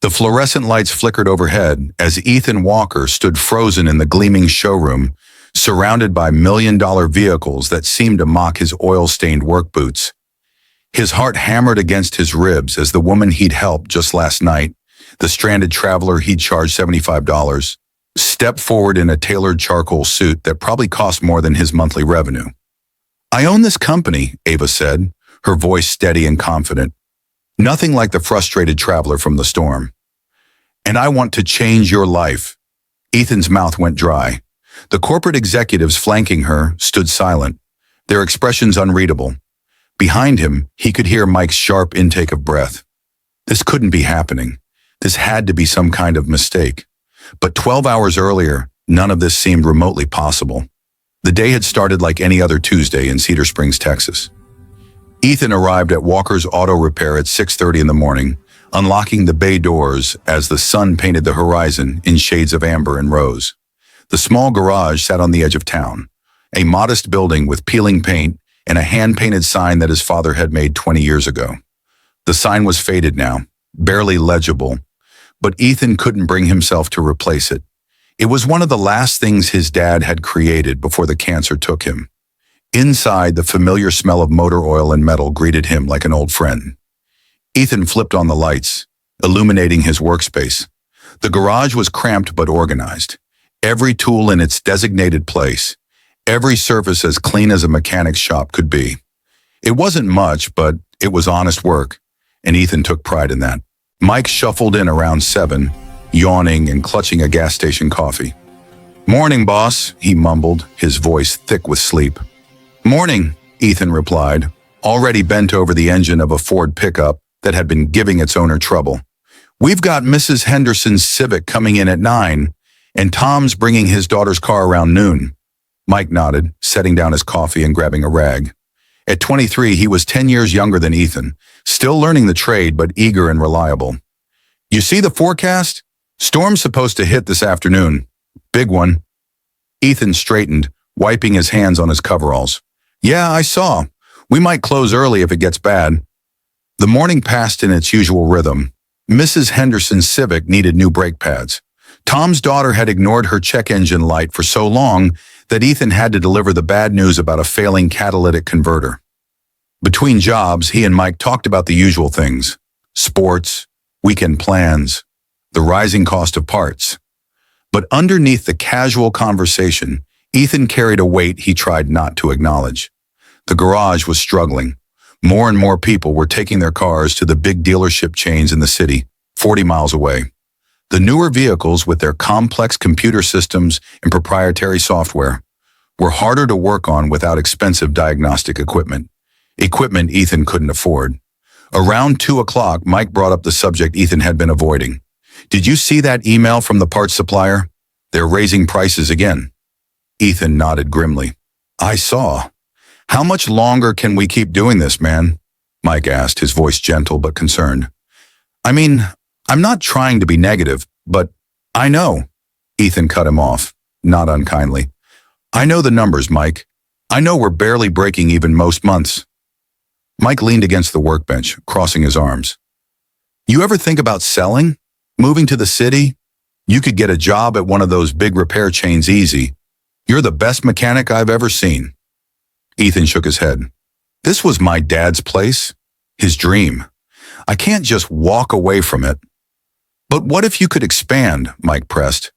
The fluorescent lights flickered overhead as Ethan Walker stood frozen in the gleaming showroom, surrounded by million-dollar vehicles that seemed to mock his oil-stained work boots. His heart hammered against his ribs as the woman he'd helped just last night, the stranded traveler he'd charged $75, stepped forward in a tailored charcoal suit that probably cost more than his monthly revenue. "I own this company," Ava said, her voice steady and confident. Nothing like the frustrated traveler from the storm. "And I want to change your life." Ethan's mouth went dry. The corporate executives flanking her stood silent, their expressions unreadable. Behind him, he could hear Mike's sharp intake of breath. This couldn't be happening. This had to be some kind of mistake. But 12 hours earlier, none of this seemed remotely possible. The day had started like any other Tuesday in Cedar Springs, Texas. Ethan arrived at Walker's Auto Repair at 6:30 in the morning, unlocking the bay doors as the sun painted the horizon in shades of amber and rose. The small garage sat on the edge of town, a modest building with peeling paint and a hand-painted sign that his father had made 20 years ago. The sign was faded now, barely legible, but Ethan couldn't bring himself to replace it. It was one of the last things his dad had created before the cancer took him. Inside, the familiar smell of motor oil and metal greeted him like an old friend. Ethan flipped on the lights, illuminating his workspace. The garage was cramped but organized. Every tool in its designated place. Every surface as clean as a mechanic's shop could be. It wasn't much, but it was honest work, and Ethan took pride in that. Mike shuffled in around 7, yawning and clutching a gas station coffee. "Morning, boss," he mumbled, his voice thick with sleep. "Morning," Ethan replied, already bent over the engine of a Ford pickup that had been giving its owner trouble. "We've got Mrs. Henderson's Civic coming in at 9, and Tom's bringing his daughter's car around noon." Mike nodded, setting down his coffee and grabbing a rag. At 23, he was 10 years younger than Ethan, still learning the trade but eager and reliable. "You see the forecast? Storm's supposed to hit this afternoon. Big one." Ethan straightened, wiping his hands on his coveralls. "Yeah, I saw. We might close early if it gets bad." The morning passed in its usual rhythm. Mrs. Henderson's Civic needed new brake pads. Tom's daughter had ignored her check engine light for so long that Ethan had to deliver the bad news about a failing catalytic converter. Between jobs, he and Mike talked about the usual things: sports, weekend plans, the rising cost of parts. But underneath the casual conversation, Ethan carried a weight he tried not to acknowledge. The garage was struggling. More and more people were taking their cars to the big dealership chains in the city, 40 miles away. The newer vehicles, with their complex computer systems and proprietary software, were harder to work on without expensive diagnostic equipment. Equipment Ethan couldn't afford. Around 2 o'clock, Mike brought up the subject Ethan had been avoiding. "Did you see that email from the parts supplier? They're raising prices again." Ethan nodded grimly. "I saw. How much longer can we keep doing this, man?" Mike asked, his voice gentle but concerned. "I mean, I'm not trying to be negative, but I know." Ethan cut him off, not unkindly. "I know the numbers, Mike. I know we're barely breaking even most months." Mike leaned against the workbench, crossing his arms. "You ever think about selling? Moving to the city? You could get a job at one of those big repair chains easy. You're the best mechanic I've ever seen." Ethan shook his head. "This was my dad's place, his dream. I can't just walk away from it." "But what if you could expand?" Mike pressed.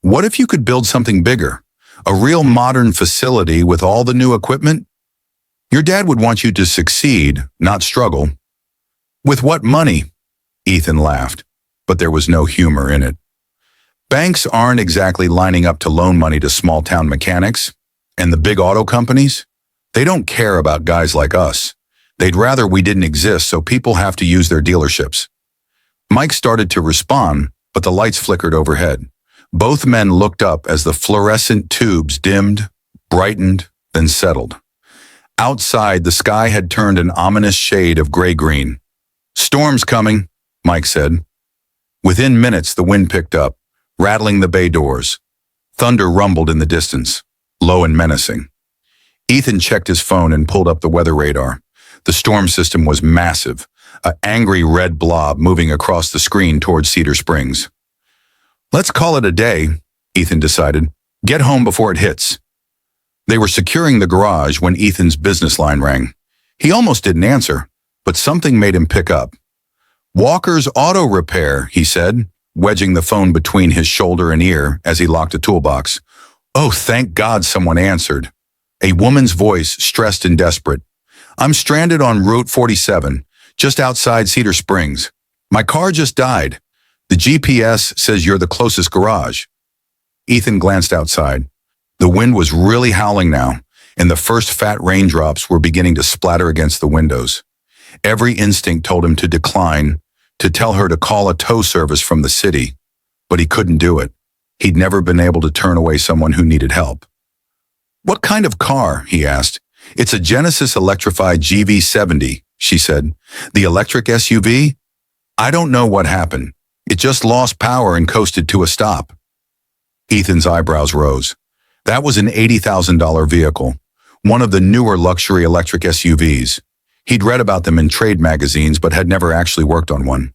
"What if you could build something bigger? A real modern facility with all the new equipment? Your dad would want you to succeed, not struggle." "With what money?" Ethan laughed, but there was no humor in it. "Banks aren't exactly lining up to loan money to small-town mechanics, and the big auto companies, they don't care about guys like us. They'd rather we didn't exist so people have to use their dealerships." Mike started to respond, but the lights flickered overhead. Both men looked up as the fluorescent tubes dimmed, brightened, then settled. Outside, the sky had turned an ominous shade of gray-green. "Storm's coming," Mike said. Within minutes, the wind picked up, rattling the bay doors. Thunder rumbled in the distance, low and menacing. Ethan checked his phone and pulled up the weather radar. The storm system was massive, an angry red blob moving across the screen towards Cedar Springs. Let's call it a day, Ethan decided. Get home before it hits. They were securing the garage when Ethan's business line rang. He almost didn't answer, but something made him pick up. Walker's Auto Repair, he said, wedging the phone between his shoulder and ear as he locked a toolbox. Oh, thank God someone answered. A woman's voice, stressed and desperate. I'm stranded on Route 47, just outside Cedar Springs. My car just died. The GPS says you're the closest garage. Ethan glanced outside. The wind was really howling now, and the first fat raindrops were beginning to splatter against the windows. Every instinct told him to decline, to tell her to call a tow service from the city, but he couldn't do it. He'd never been able to turn away someone who needed help. What kind of car? He asked. It's a Genesis electrified GV70, she said. The electric SUV? I don't know what happened. It just lost power and coasted to a stop. Ethan's eyebrows rose. That was an $80,000 vehicle, one of the newer luxury electric SUVs. He'd read about them in trade magazines but had never actually worked on one.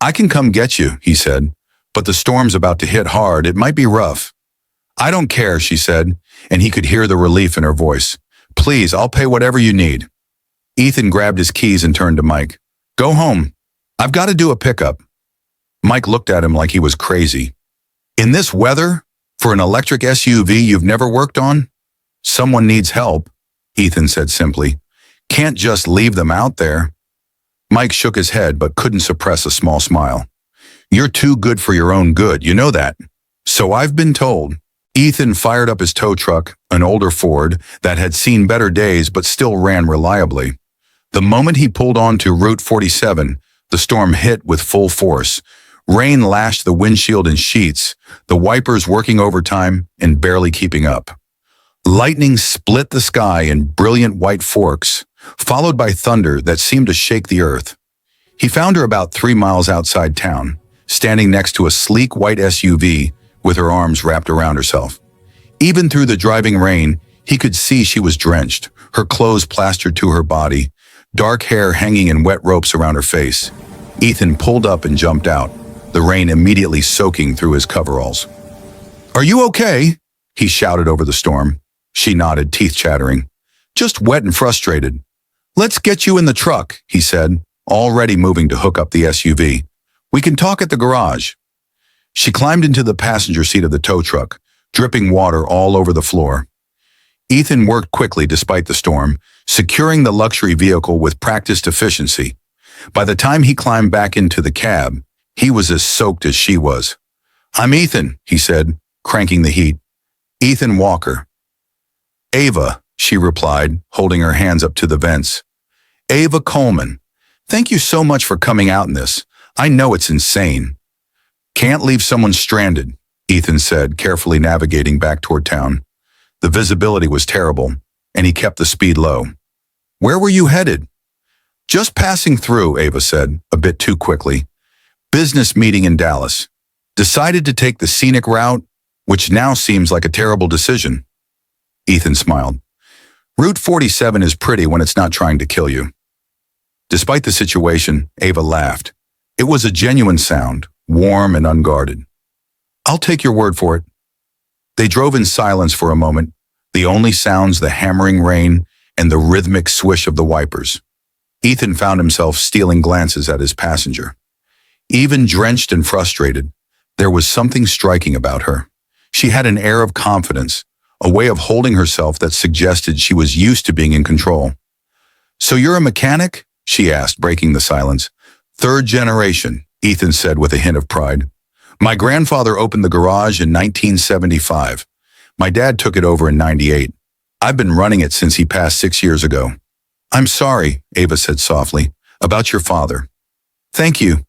I can come get you, he said, but the storm's about to hit hard. It might be rough. I don't care, she said, and he could hear the relief in her voice. Please, I'll pay whatever you need. Ethan grabbed his keys and turned to Mike. Go home. I've got to do a pickup. Mike looked at him like he was crazy. In this weather? For an electric SUV you've never worked on? Someone needs help, Ethan said simply. Can't just leave them out there. Mike shook his head but couldn't suppress a small smile. You're too good for your own good, you know that. So I've been told. Ethan fired up his tow truck, an older Ford that had seen better days but still ran reliably. The moment he pulled onto Route 47, the storm hit with full force. Rain lashed the windshield in sheets, the wipers working overtime and barely keeping up. Lightning split the sky in brilliant white forks, followed by thunder that seemed to shake the earth. He found her about 3 miles outside town, standing next to a sleek white SUV with her arms wrapped around herself. Even through the driving rain, he could see she was drenched, her clothes plastered to her body, dark hair hanging in wet ropes around her face. Ethan pulled up and jumped out, the rain immediately soaking through his coveralls. Are you okay? He shouted over the storm. She nodded, teeth chattering. Just wet and frustrated. Let's get you in the truck, he said, already moving to hook up the SUV. We can talk at the garage. She climbed into the passenger seat of the tow truck, dripping water all over the floor. Ethan worked quickly despite the storm, securing the luxury vehicle with practiced efficiency. By the time he climbed back into the cab, he was as soaked as she was. I'm Ethan, he said, cranking the heat. Ethan Walker. Ava, she replied, holding her hands up to the vents. Ava Coleman. Thank you so much for coming out in this. I know it's insane. Can't leave someone stranded, Ethan said, carefully navigating back toward town. The visibility was terrible, and he kept the speed low. Where were you headed? Just passing through, Ava said, a bit too quickly. Business meeting in Dallas. Decided to take the scenic route, which now seems like a terrible decision. Ethan smiled. Route 47 is pretty when it's not trying to kill you. Despite the situation, Ava laughed. It was a genuine sound, warm and unguarded. I'll take your word for it. They drove in silence for a moment, the only sounds the hammering rain and the rhythmic swish of the wipers. Ethan found himself stealing glances at his passenger. Even drenched and frustrated, there was something striking about her. She had an air of confidence, a way of holding herself that suggested she was used to being in control. So you're a mechanic? She asked, breaking the silence. Third generation, Ethan said with a hint of pride. My grandfather opened the garage in 1975. My dad took it over in 98. I've been running it since he passed 6 years ago. I'm sorry, Ava said softly, about your father. Thank you.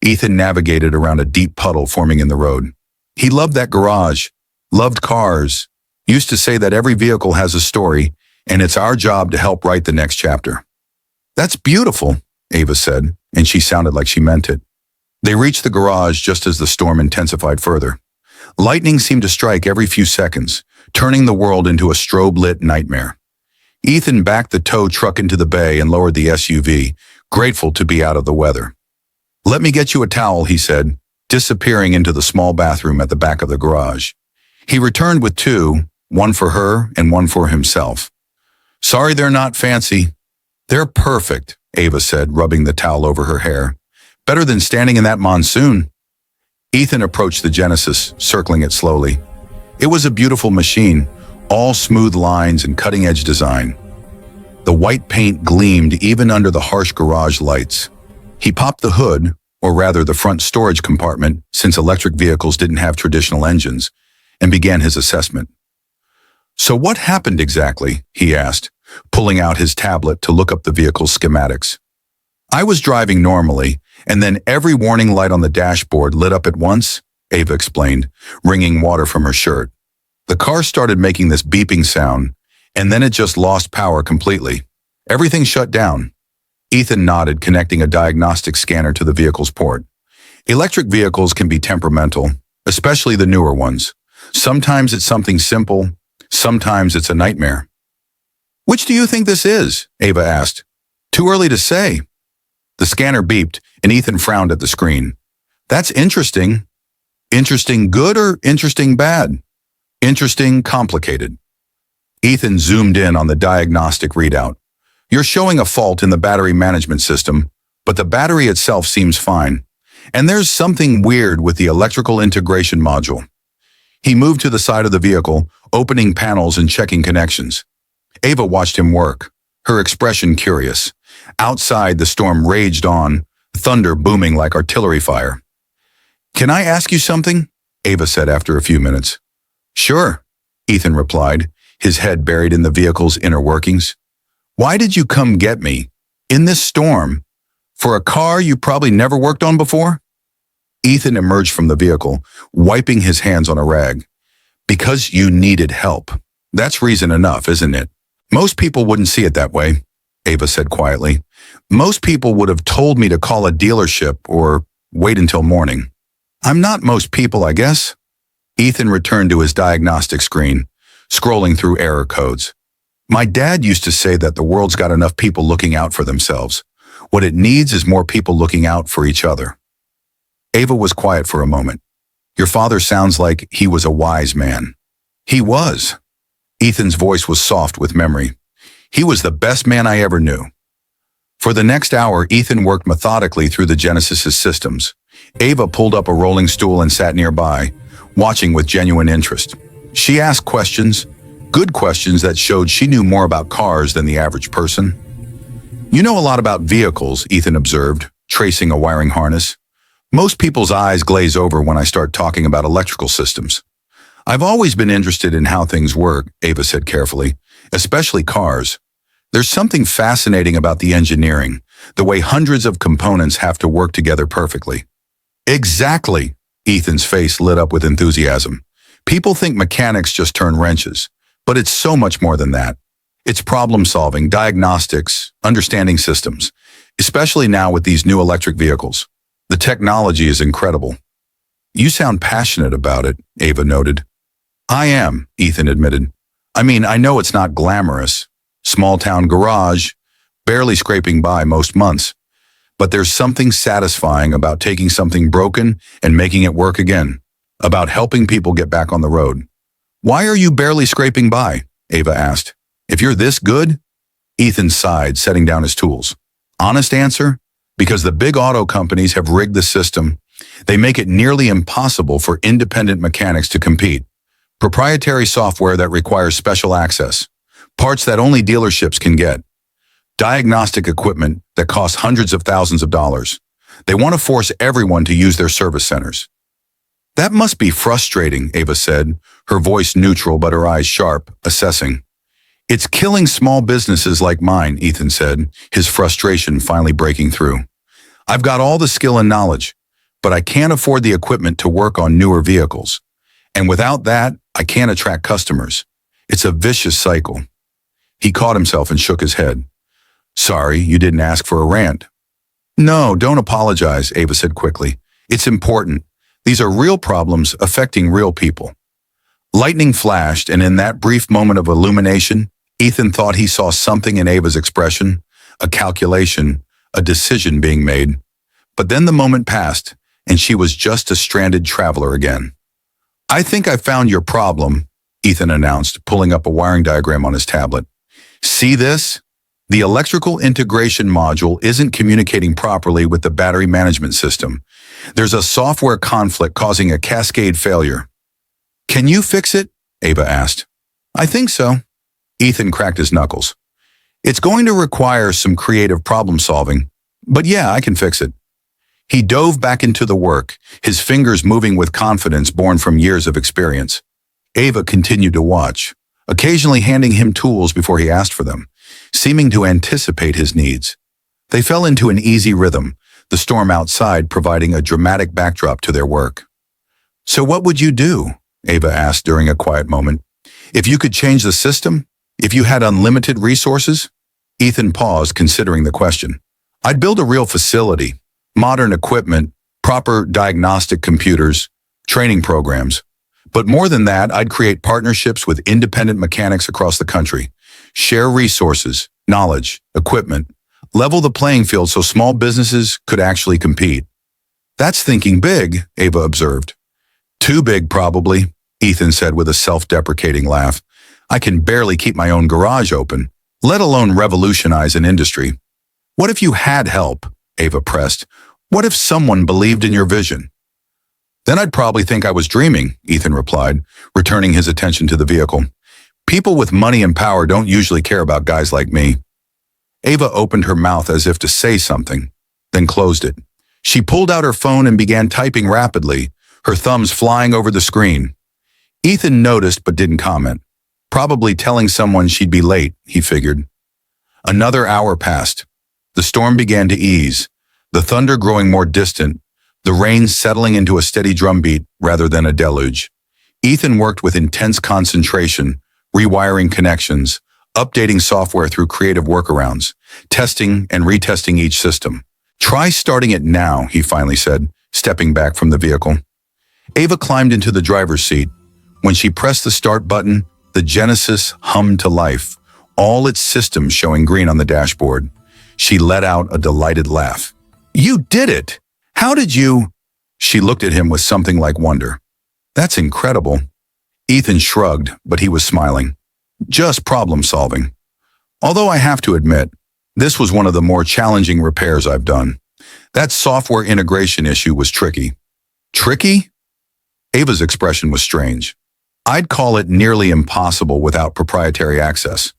Ethan navigated around a deep puddle forming in the road. He loved that garage, loved cars, used to say that every vehicle has a story, and it's our job to help write the next chapter. That's beautiful, Ava said, and she sounded like she meant it. They reached the garage just as the storm intensified further. Lightning seemed to strike every few seconds, turning the world into a strobe-lit nightmare. Ethan backed the tow truck into the bay and lowered the SUV, grateful to be out of the weather. "Let me get you a towel," he said, disappearing into the small bathroom at the back of the garage. He returned with two, one for her and one for himself. "Sorry they're not fancy." "They're perfect," Ava said, rubbing the towel over her hair. "Better than standing in that monsoon." Ethan approached the Genesis, circling it slowly. It was a beautiful machine, all smooth lines and cutting-edge design. The white paint gleamed even under the harsh garage lights. He popped the hood, or rather the front storage compartment, since electric vehicles didn't have traditional engines, and began his assessment. "So what happened exactly?" he asked, pulling out his tablet to look up the vehicle's schematics. "I was driving normally, and then every warning light on the dashboard lit up at once," Ava explained, wringing water from her shirt. "The car started making this beeping sound, and then it just lost power completely. Everything shut down." Ethan nodded, connecting a diagnostic scanner to the vehicle's port. Electric vehicles can be temperamental, especially the newer ones. Sometimes it's something simple, sometimes it's a nightmare. "Which do you think this is?" Ava asked. "Too early to say." The scanner beeped, and Ethan frowned at the screen. "That's interesting." "Interesting good or interesting bad?" "Interesting complicated." Ethan zoomed in on the diagnostic readout. "You're showing a fault in the battery management system, but the battery itself seems fine. And there's something weird with the electrical integration module." He moved to the side of the vehicle, opening panels and checking connections. Ava watched him work, her expression curious. Outside, the storm raged on, thunder booming like artillery fire. "Can I ask you something?" Ava said after a few minutes. "Sure," Ethan replied, his head buried in the vehicle's inner workings. "Why did you come get me, in this storm, for a car you probably never worked on before?" Ethan emerged from the vehicle, wiping his hands on a rag. "Because you needed help. That's reason enough, isn't it?" "Most people wouldn't see it that way," Ava said quietly. "Most people would have told me to call a dealership or wait until morning." "I'm not most people, I guess." Ethan returned to his diagnostic screen, scrolling through error codes. "My dad used to say that the world's got enough people looking out for themselves. What it needs is more people looking out for each other." Ava was quiet for a moment. "Your father sounds like he was a wise man." "He was." Ethan's voice was soft with memory. "He was the best man I ever knew." For the next hour, Ethan worked methodically through the Genesis's systems. Ava pulled up a rolling stool and sat nearby, watching with genuine interest. She asked questions, good questions that showed she knew more about cars than the average person. "You know a lot about vehicles," Ethan observed, tracing a wiring harness. "Most people's eyes glaze over when I start talking about electrical systems." "I've always been interested in how things work," Ava said carefully, "especially cars. There's something fascinating about the engineering, the way hundreds of components have to work together perfectly." "Exactly," Ethan's face lit up with enthusiasm. "People think mechanics just turn wrenches, but it's so much more than that. It's problem-solving, diagnostics, understanding systems, especially now with these new electric vehicles. The technology is incredible." "You sound passionate about it," Ava noted. "I am," Ethan admitted. "I mean, I know it's not glamorous. Small-town garage, barely scraping by most months. But there's something satisfying about taking something broken and making it work again, about helping people get back on the road." "Why are you barely scraping by?" Ava asked. "If you're this good?" Ethan sighed, setting down his tools. "Honest answer? Because the big auto companies have rigged the system. They make it nearly impossible for independent mechanics to compete. Proprietary software that requires special access. Parts that only dealerships can get. Diagnostic equipment that costs hundreds of thousands of dollars. They want to force everyone to use their service centers." "That must be frustrating," Ava said, her voice neutral but her eyes sharp, assessing. "It's killing small businesses like mine," Ethan said, his frustration finally breaking through. "I've got all the skill and knowledge, but I can't afford the equipment to work on newer vehicles. And without that, I can't attract customers. It's a vicious cycle." He caught himself and shook his head. "Sorry, you didn't ask for a rant." "No, don't apologize," Ava said quickly. "It's important. These are real problems affecting real people." Lightning flashed, and in that brief moment of illumination, Ethan thought he saw something in Ava's expression, a calculation, a decision being made. But then the moment passed, and she was just a stranded traveler again. "I think I found your problem," Ethan announced, pulling up a wiring diagram on his tablet. "See this? The electrical integration module isn't communicating properly with the battery management system. There's a software conflict causing a cascade failure." "Can you fix it?" Ava asked. "I think so." Ethan cracked his knuckles. "It's going to require some creative problem solving, but yeah, I can fix it." He dove back into the work, his fingers moving with confidence born from years of experience. Ava continued to watch, occasionally handing him tools before he asked for them, seeming to anticipate his needs. They fell into an easy rhythm, the storm outside providing a dramatic backdrop to their work. "So what would you do?" Ava asked during a quiet moment. "If you could change the system? If you had unlimited resources?" Ethan paused, considering the question. "I'd build a real facility, modern equipment, proper diagnostic computers, training programs. But more than that, I'd create partnerships with independent mechanics across the country, share resources, knowledge, equipment, level the playing field so small businesses could actually compete." "That's thinking big," Ava observed. "Too big, probably," Ethan said with a self-deprecating laugh. "I can barely keep my own garage open, let alone revolutionize an industry." "What if you had help?" Ava pressed. "What if someone believed in your vision?" "Then I'd probably think I was dreaming," Ethan replied, returning his attention to the vehicle. "People with money and power don't usually care about guys like me." Ava opened her mouth as if to say something, then closed it. She pulled out her phone and began typing rapidly, her thumbs flying over the screen. Ethan noticed but didn't comment. Probably telling someone she'd be late, he figured. Another hour passed. The storm began to ease, the thunder growing more distant, the rain settling into a steady drumbeat rather than a deluge. Ethan worked with intense concentration, rewiring connections, updating software through creative workarounds, testing and retesting each system. "Try starting it now," he finally said, stepping back from the vehicle. Ava climbed into the driver's seat. When she pressed the start button, the Genesis hummed to life, all its systems showing green on the dashboard. She let out a delighted laugh. "You did it! How did you—" She looked at him with something like wonder. "That's incredible." Ethan shrugged, but he was smiling. "Just problem solving." Although I have to admit, this was one of the more challenging repairs I've done. That software integration issue was tricky. "Tricky?" Ava's expression was strange. "I'd call it nearly impossible without proprietary access."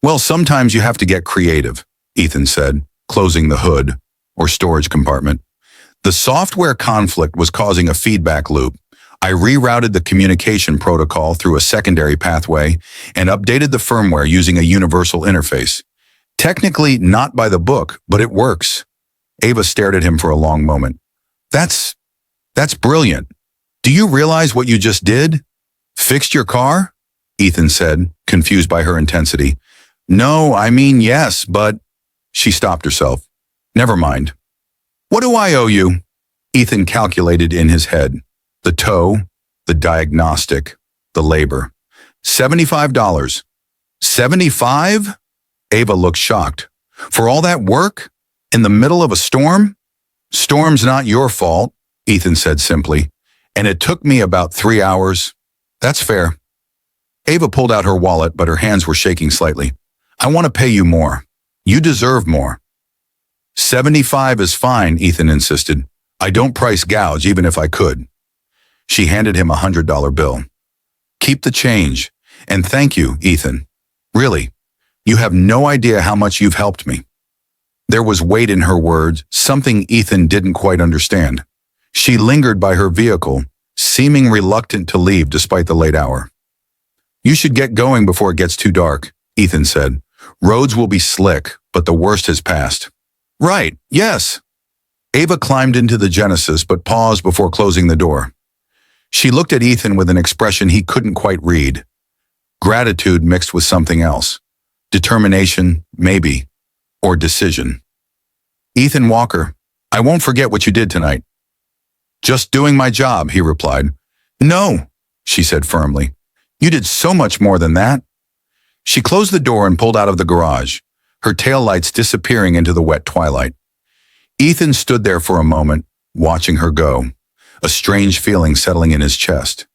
"Well, sometimes you have to get creative," Ethan said, closing the hood, or storage compartment. "The software conflict was causing a feedback loop. I rerouted the communication protocol through a secondary pathway and updated the firmware using a universal interface. Technically not by the book, but it works." Ava stared at him for a long moment. That's brilliant. Do you realize what you just did?" "Fixed your car?" Ethan said, confused by her intensity. "No, I mean yes, but—" She stopped herself. "Never mind." "What do I owe you?" Ethan calculated in his head. The tow, the diagnostic, the labor. $75. $75? Ava looked shocked. "For all that work? In the middle of a storm?" "Storm's not your fault," Ethan said simply. "And it took me about 3 hours." "That's fair." Ava pulled out her wallet, but her hands were shaking slightly. "I want to pay you more. You deserve more." "75 is fine," Ethan insisted. "I don't price gouge even if I could." She handed him a $100 bill. "Keep the change. And thank you, Ethan. Really, you have no idea how much you've helped me." There was weight in her words, something Ethan didn't quite understand. She lingered by her vehicle, seeming reluctant to leave despite the late hour. "You should get going before it gets too dark," Ethan said. "Roads will be slick, but the worst has passed." "Right, yes." Ava climbed into the Genesis but paused before closing the door. She looked at Ethan with an expression he couldn't quite read. Gratitude mixed with something else. Determination, maybe. Or decision. "Ethan Walker, I won't forget what you did tonight." "Just doing my job," he replied. "No," she said firmly. "You did so much more than that." She closed the door and pulled out of the garage, her taillights disappearing into the wet twilight. Ethan stood there for a moment, watching her go, a strange feeling settling in his chest.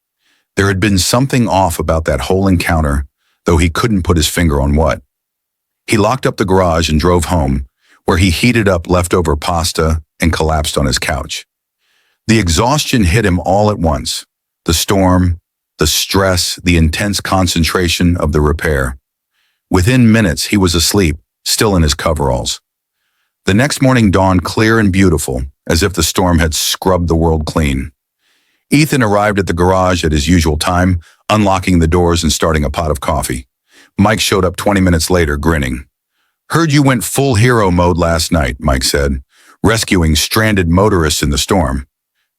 There had been something off about that whole encounter, though he couldn't put his finger on what. He locked up the garage and drove home, where he heated up leftover pasta and collapsed on his couch. The exhaustion hit him all at once. The storm, the stress, the intense concentration of the repair. Within minutes, he was asleep, still in his coveralls. The next morning dawned clear and beautiful, as if the storm had scrubbed the world clean. Ethan arrived at the garage at his usual time, unlocking the doors and starting a pot of coffee. Mike showed up 20 minutes later, grinning. "Heard you went full hero mode last night," Mike said, "rescuing stranded motorists in the storm."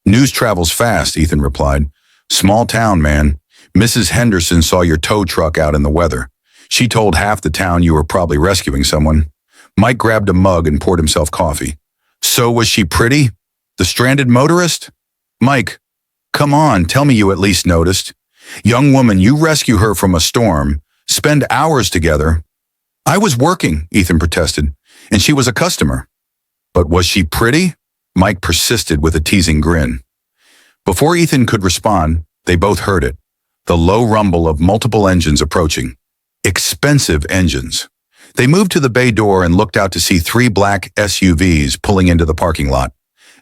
"News travels fast," Ethan replied. "Small town, man. Mrs. Henderson saw your tow truck out in the weather. She told half the town you were probably rescuing someone." Mike grabbed a mug and poured himself coffee. "So was she pretty? The stranded motorist?" "Mike, come on, tell me you at least noticed. Young woman, you rescue her from a storm, spend hours together." "I was working," Ethan protested, "and she was a customer." "But was she pretty?" Mike persisted with a teasing grin. Before Ethan could respond, they both heard it, the low rumble of multiple engines approaching. Expensive engines. They moved to the bay door and looked out to see 3 black SUVs pulling into the parking lot.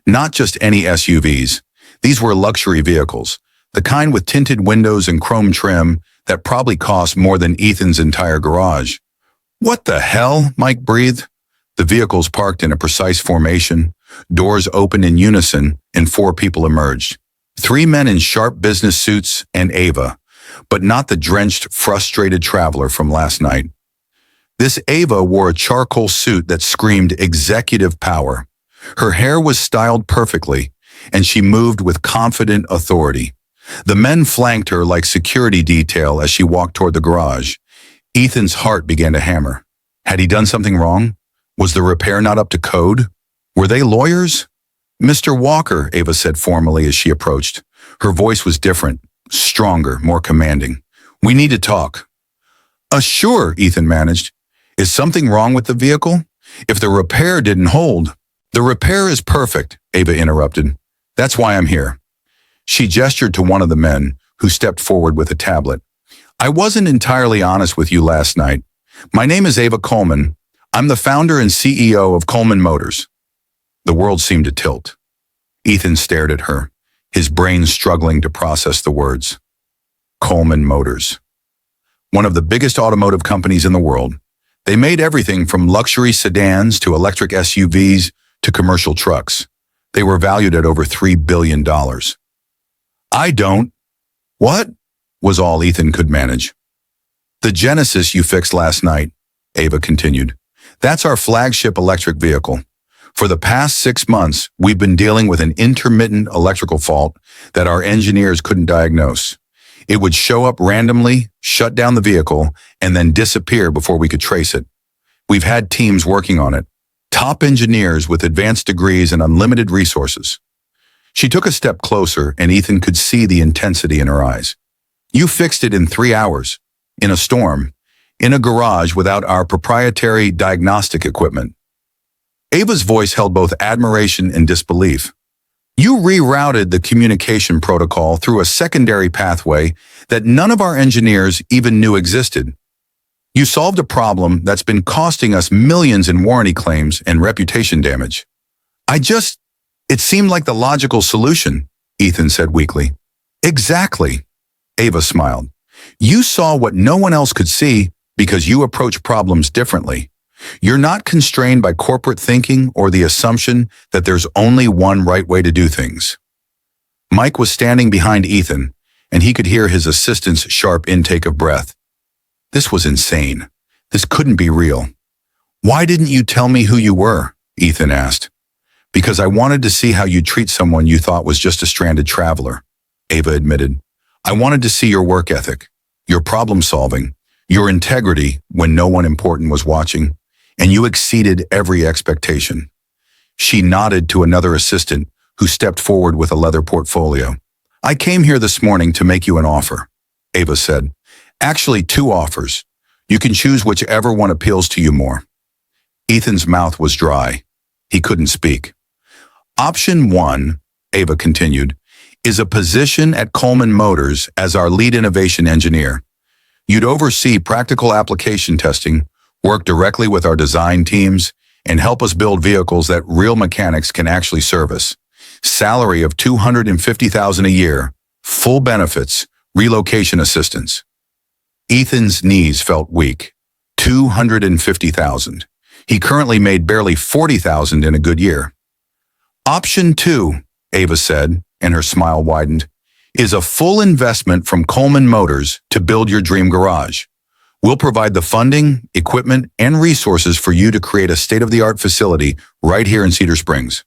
Not just any SUVs. These were luxury vehicles, the kind with tinted windows and chrome trim that probably cost more than Ethan's entire garage. "What the hell?" Mike breathed. The vehicles parked in a precise formation, doors opened in unison, and 4 people emerged. 3 men in sharp business suits and Ava, but not the drenched, frustrated traveler from last night. This Ava wore a charcoal suit that screamed executive power. Her hair was styled perfectly, and she moved with confident authority. The men flanked her like security detail as she walked toward the garage. Ethan's heart began to hammer. Had he done something wrong? Was the repair not up to code? Were they lawyers? "Mr. Walker," Ava said formally as she approached. Her voice was different, stronger, more commanding. "We need to talk." "Sure," Ethan managed. "Is something wrong with the vehicle? If the repair didn't hold..." "The repair is perfect," Ava interrupted. "That's why I'm here." She gestured to one of the men, who stepped forward with a tablet. "I wasn't entirely honest with you last night. My name is Ava Coleman. I'm the founder and CEO of Coleman Motors." The world seemed to tilt. Ethan stared at her, his brain struggling to process the words. Coleman Motors. One of the biggest automotive companies in the world. They made everything from luxury sedans to electric SUVs to commercial trucks. They were valued at over $3 billion. "I don't." "What?" was all Ethan could manage. "The Genesis you fixed last night," Ava continued. "That's our flagship electric vehicle. For the past 6 months, we've been dealing with an intermittent electrical fault that our engineers couldn't diagnose. It would show up randomly, shut down the vehicle, and then disappear before we could trace it. We've had teams working on it, top engineers with advanced degrees and unlimited resources." She took a step closer, and Ethan could see the intensity in her eyes. "You fixed it in 3 hours, in a storm, in a garage without our proprietary diagnostic equipment." Ava's voice held both admiration and disbelief. "You rerouted the communication protocol through a secondary pathway that none of our engineers even knew existed. You solved a problem that's been costing us millions in warranty claims and reputation damage." It seemed like the logical solution," Ethan said weakly. "Exactly," Ava smiled. "You saw what no one else could see because you approach problems differently. You're not constrained by corporate thinking or the assumption that there's only one right way to do things." Mike was standing behind Ethan, and he could hear his assistant's sharp intake of breath. This was insane. This couldn't be real. "Why didn't you tell me who you were?" Ethan asked. "Because I wanted to see how you treat someone you thought was just a stranded traveler," Ava admitted. "I wanted to see your work ethic, your problem solving, your integrity when no one important was watching, and you exceeded every expectation." She nodded to another assistant who stepped forward with a leather portfolio. "I came here this morning to make you an offer," Ava said. "Actually, 2 offers. You can choose whichever one appeals to you more." Ethan's mouth was dry. He couldn't speak. Option 1, Ava continued, is a position at Coleman Motors as our lead innovation engineer. You'd oversee practical application testing, work directly with our design teams, and help us build vehicles that real mechanics can actually service. Salary of $250,000 a year, full benefits, relocation assistance. Ethan's knees felt weak. $250,000. He currently made barely $40,000 in a good year. Option 2, Ava said, and her smile widened, is a full investment from Coleman Motors to build your dream garage. We'll provide the funding, equipment, and resources for you to create a state-of-the-art facility right here in Cedar Springs.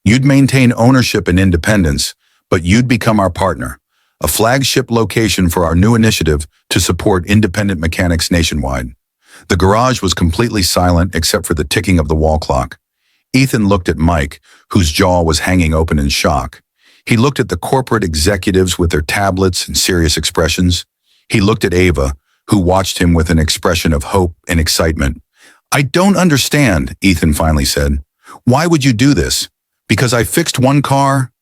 You'd maintain ownership and independence, but you'd become our partner, a flagship location for our new initiative to support independent mechanics nationwide. The garage was completely silent except for the ticking of the wall clock. Ethan looked at Mike, whose jaw was hanging open in shock. He looked at the corporate executives with their tablets and serious expressions. He looked at Ava, who watched him with an expression of hope and excitement. "I don't understand," Ethan finally said. "Why would you do this? Because I fixed one car?"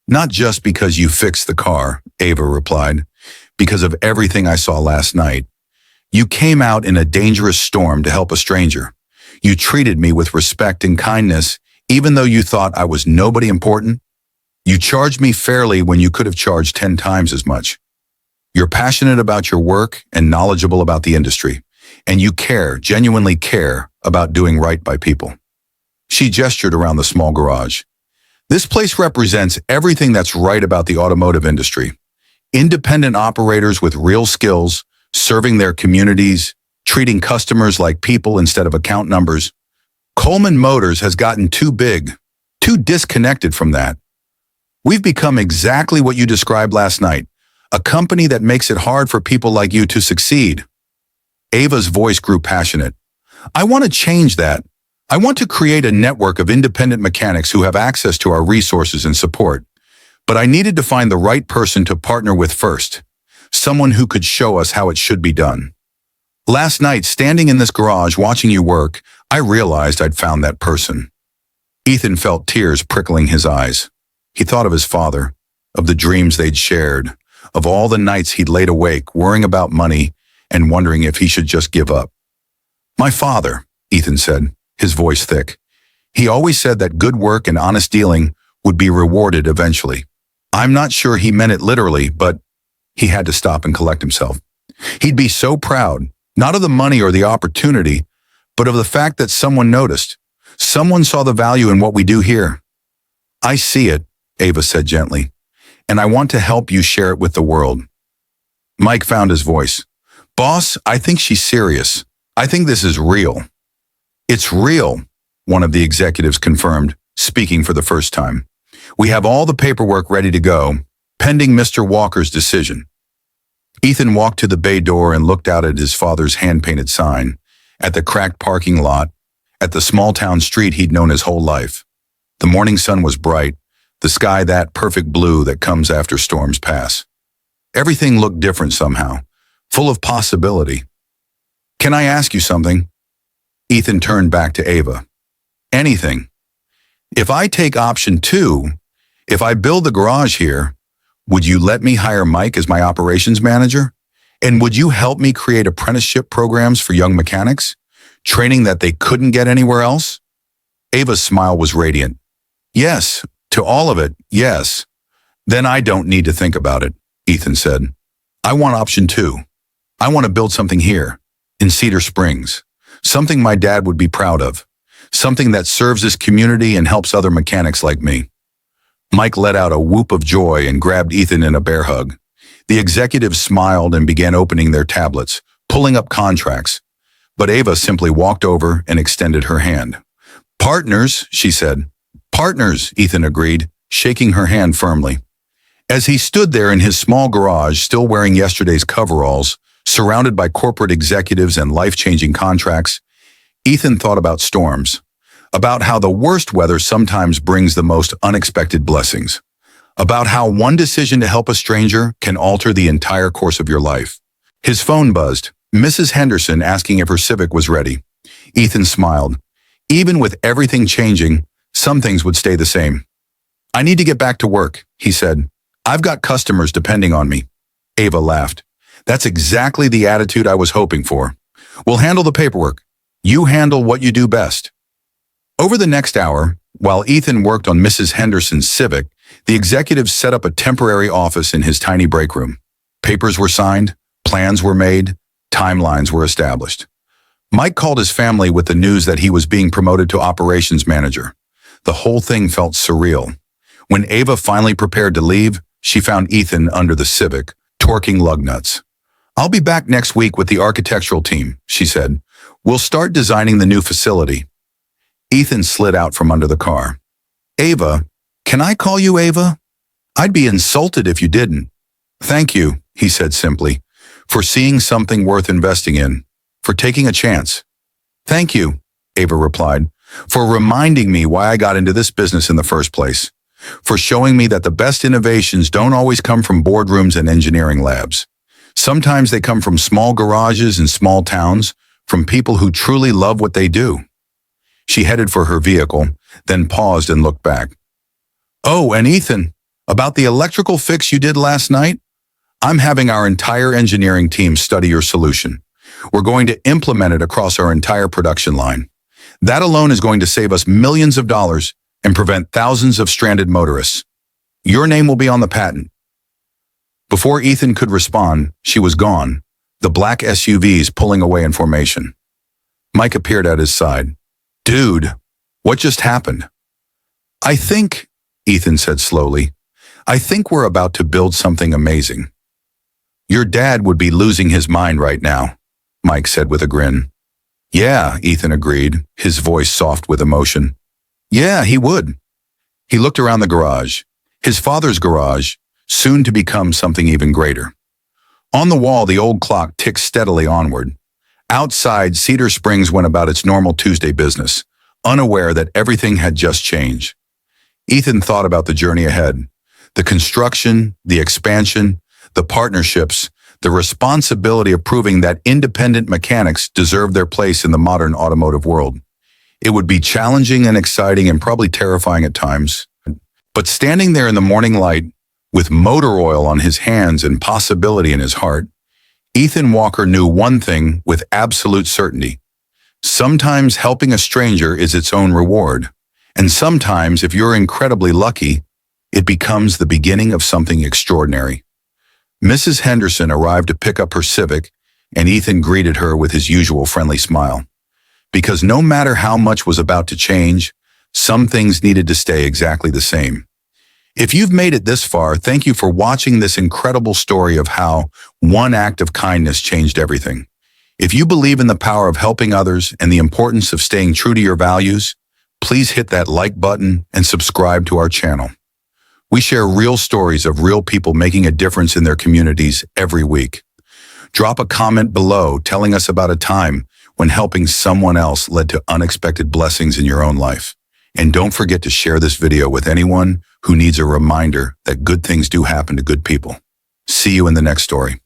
"Not just because you fixed the car," Ava replied. "Because of everything I saw last night. You came out in a dangerous storm to help a stranger. You treated me with respect and kindness, even though you thought I was nobody important. You charged me fairly when you could have charged 10 times as much. You're passionate about your work and knowledgeable about the industry, and you care, genuinely care, about doing right by people." She gestured around the small garage. "This place represents everything that's right about the automotive industry. Independent operators with real skills, serving their communities, treating customers like people instead of account numbers. Coleman Motors has gotten too big, too disconnected from that. We've become exactly what you described last night, a company that makes it hard for people like you to succeed." Ava's voice grew passionate. "I want to change that. I want to create a network of independent mechanics who have access to our resources and support. But I needed to find the right person to partner with first, someone who could show us how it should be done. Last night, standing in this garage watching you work, I realized I'd found that person." Ethan felt tears prickling his eyes. He thought of his father, of the dreams they'd shared, of all the nights he'd laid awake worrying about money and wondering if he should just give up. "My father," Ethan said, his voice thick. "He always said that good work and honest dealing would be rewarded eventually. I'm not sure he meant it literally, but..." He had to stop and collect himself. "He'd be so proud, not of the money or the opportunity, but of the fact that someone noticed. Someone saw the value in what we do here." "I see it," Ava said gently, "and I want to help you share it with the world." Mike found his voice. "Boss, I think she's serious. I think this is real." "It's real," one of the executives confirmed, speaking for the first time. "We have all the paperwork ready to go, pending Mr. Walker's decision." Ethan walked to the bay door and looked out at his father's hand-painted sign, at the cracked parking lot, at the small-town street he'd known his whole life. The morning sun was bright, the sky that perfect blue that comes after storms pass. Everything looked different somehow, full of possibility. "Can I ask you something?" Ethan turned back to Ava. "Anything. If I take option 2, if I build the garage here, would you let me hire Mike as my operations manager? And would you help me create apprenticeship programs for young mechanics, training that they couldn't get anywhere else?" Ava's smile was radiant. "Yes, to all of it, yes." "Then I don't need to think about it," Ethan said. "I want option 2. I want to build something here, in Cedar Springs, something my dad would be proud of, something that serves this community and helps other mechanics like me." Mike let out a whoop of joy and grabbed Ethan in a bear hug. The executives smiled and began opening their tablets, pulling up contracts. But Ava simply walked over and extended her hand. "Partners," she said. "Partners," Ethan agreed, shaking her hand firmly. As he stood there in his small garage, still wearing yesterday's coveralls, surrounded by corporate executives and life-changing contracts, Ethan thought about storms, about how the worst weather sometimes brings the most unexpected blessings, about how one decision to help a stranger can alter the entire course of your life. His phone buzzed, Mrs. Henderson asking if her Civic was ready. Ethan smiled. Even with everything changing, some things would stay the same. I need to get back to work, he said. I've got customers depending on me. Ava laughed. That's exactly the attitude I was hoping for. We'll handle the paperwork. You handle what you do best. Over the next hour, while Ethan worked on Mrs. Henderson's Civic, the executives set up a temporary office in his tiny break room. Papers were signed, plans were made, timelines were established. Mike called his family with the news that he was being promoted to operations manager. The whole thing felt surreal. When Ava finally prepared to leave, she found Ethan under the Civic, torquing lug nuts. I'll be back next week with the architectural team, she said. We'll start designing the new facility. Ethan slid out from under the car. Ava, can I call you Ava? I'd be insulted if you didn't. Thank you, he said simply, for seeing something worth investing in, for taking a chance. Thank you, Ava replied, for reminding me why I got into this business in the first place, for showing me that the best innovations don't always come from boardrooms and engineering labs. Sometimes they come from small garages in small towns, from people who truly love what they do. She headed for her vehicle, then paused and looked back. Oh, and Ethan, about the electrical fix you did last night? I'm having our entire engineering team study your solution. We're going to implement it across our entire production line. That alone is going to save us millions of dollars and prevent thousands of stranded motorists. Your name will be on the patent. Before Ethan could respond, she was gone, the black SUVs pulling away in formation. Mike appeared at his side. Dude, what just happened? I think, Ethan said slowly, I think we're about to build something amazing. Your dad would be losing his mind right now, Mike said with a grin. Yeah, Ethan agreed, his voice soft with emotion. Yeah, he would. He looked around the garage, his father's garage, soon to become something even greater. On the wall, the old clock ticked steadily onward. Outside, Cedar Springs went about its normal Tuesday business, unaware that everything had just changed. Ethan thought about the journey ahead, the construction, the expansion, the partnerships, the responsibility of proving that independent mechanics deserve their place in the modern automotive world. It would be challenging and exciting and probably terrifying at times. But standing there in the morning light, with motor oil on his hands and possibility in his heart, Ethan Walker knew one thing with absolute certainty. Sometimes helping a stranger is its own reward, and sometimes, if you're incredibly lucky, it becomes the beginning of something extraordinary. Mrs. Henderson arrived to pick up her Civic, and Ethan greeted her with his usual friendly smile. Because no matter how much was about to change, some things needed to stay exactly the same. If you've made it this far, thank you for watching this incredible story of how one act of kindness changed everything. If you believe in the power of helping others and the importance of staying true to your values, please hit that like button and subscribe to our channel. We share real stories of real people making a difference in their communities every week. Drop a comment below telling us about a time when helping someone else led to unexpected blessings in your own life. And don't forget to share this video with anyone who needs a reminder that good things do happen to good people. See you in the next story.